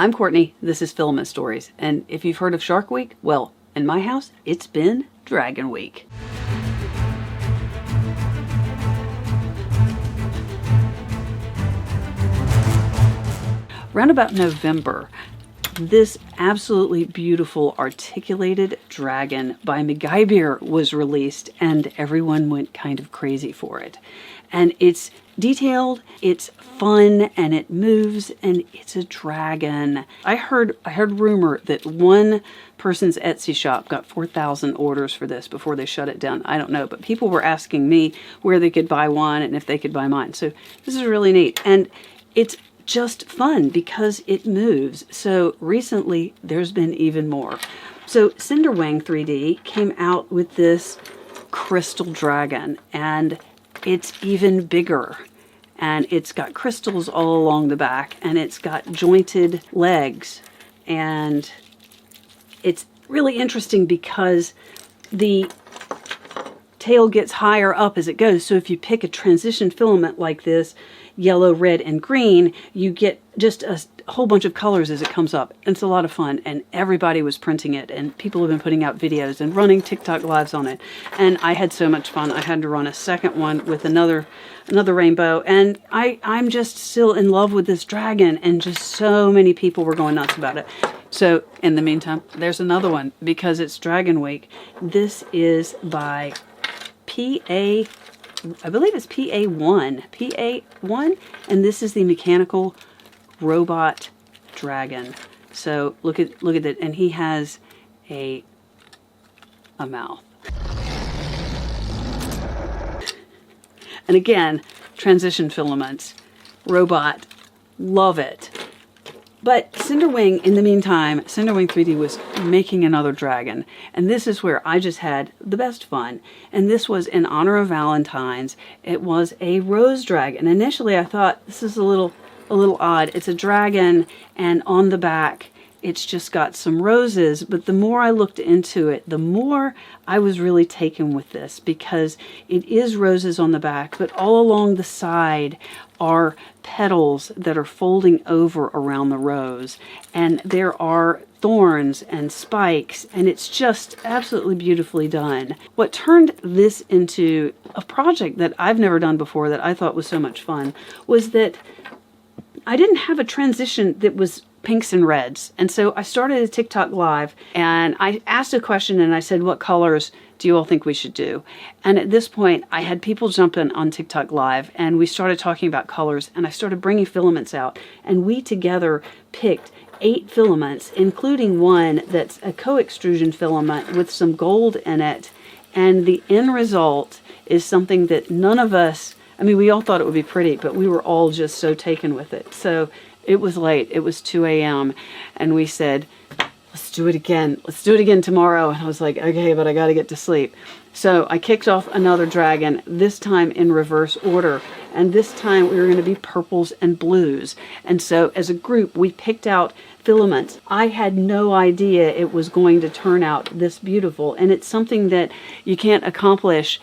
I'm Courtney, this is Filament Stories, and if you've heard of Shark Week, well, in my house, it's been Dragon Week. Around about November, this absolutely beautiful articulated dragon by Mcgybeer was released, and everyone went kind of crazy for it. And it's detailed, it's fun, and it moves, and it's a dragon. I heard rumor that one person's Etsy shop got 4,000 orders for this before they shut it down. I don't know, but people were asking me where they could buy one and if they could buy mine. So this is really neat, and it's just fun because it moves. So recently there's been even more. So Cinderwang 3D came out with this crystal dragon, and it's even bigger, and it's got crystals all along the back, and it's got jointed legs, and it's really interesting because the tail gets higher up as it goes. So if you pick a transition filament like this, yellow, red, and green, you get just a whole bunch of colors as it comes up. And it's a lot of fun, and everybody was printing it, and people have been putting out videos and running TikTok lives on it. And I had so much fun. I had to run a second one with another rainbow, and I'm just still in love with this dragon, and just so many people were going nuts about it. So in the meantime, there's another one because it's Dragon Week. This is by I believe it's PA1, and this is the mechanical robot dragon. So look at it, and he has a mouth. And again, transition filaments, robot, love it. But Cinderwing, in the meantime, Cinderwing 3D was making another dragon. And this is where I just had the best fun. And this was in honor of Valentine's. It was a rose dragon. Initially, I thought this is a little odd. It's a dragon, and on the back, it's just got some roses. But the more I looked into it, the more I was really taken with this, because it is roses on the back, but all along the side are petals that are folding over around the rose, and there are thorns and spikes, and it's just absolutely beautifully done. What turned this into a project that I've never done before that I thought was so much fun was that I didn't have a transition that was pinks and reds. And so I started a TikTok live, and I asked a question, and I said, what colors do you all think we should do? And at this point, I had people jump in on TikTok live, and we started talking about colors, and I started bringing filaments out, and we together picked 8 filaments, including one that's a co-extrusion filament with some gold in it. And the end result is something that none of us, I mean, we all thought it would be pretty, but we were all just so taken with it. So it was late. It was 2 a.m. and we said, let's do it again. Let's do it again tomorrow. And I was like, okay, but I got to get to sleep. So I kicked off another dragon, this time in reverse order. And this time we were going to be purples and blues. And so as a group, we picked out filaments. I had no idea it was going to turn out this beautiful. And it's something that you can't accomplish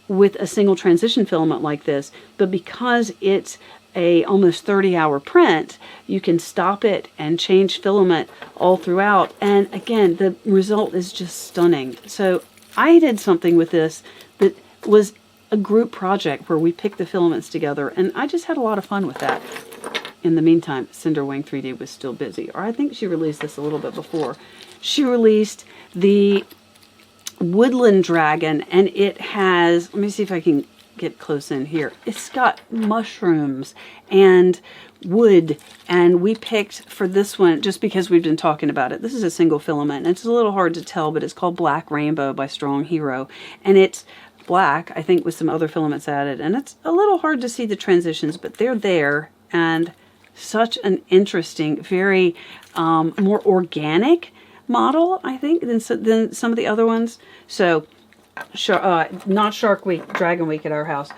with a single transition filament like this. But because it's a almost 30-hour print, you can stop it and change filament all throughout, and again, the result is just stunning. So I did something with this that was a group project where we picked the filaments together, and I just had a lot of fun with that. In the meantime, Cinderwing 3D was still busy, or I think she released this a little bit before. She released the Woodland Dragon, and it has, let me see if I can get close in here. It's got mushrooms and wood, and we picked for this one just because we've been talking about it. This is a single filament, and it's a little hard to tell, but it's called Black Rainbow by Strong Hero, and it's black, I think, with some other filaments added, and it's a little hard to see the transitions, but they're there, and such an interesting, very more organic model, I think, than some of the other ones. So not Shark Week, Dragon Week at our house.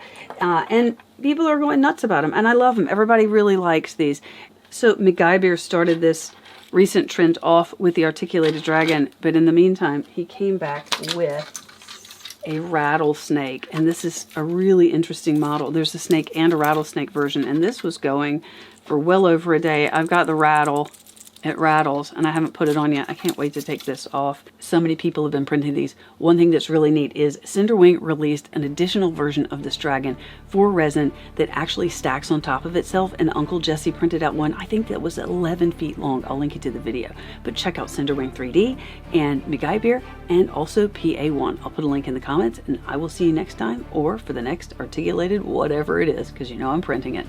And people are going nuts about them, and I love them. Everybody really likes these. So Mcgybeer started this recent trend off with the articulated dragon, but in the meantime, he came back with a rattlesnake, and this is a really interesting model. There's a snake and a rattlesnake version, and this was going for well over a day. I've got the rattle, It rattles, and I haven't put it on yet. I can't wait to take this off. So many people have been printing these. One thing that's really neat is Cinderwing released an additional version of this dragon for resin that actually stacks on top of itself, and Uncle Jesse printed out one, I think that was 11 feet long. I'll link you to the video. But check out Cinderwing 3D and Mcgybeer and also PA1. I'll put a link in the comments, and I will see you next time, or for the next articulated whatever it is, because you know I'm printing it.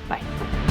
Bye.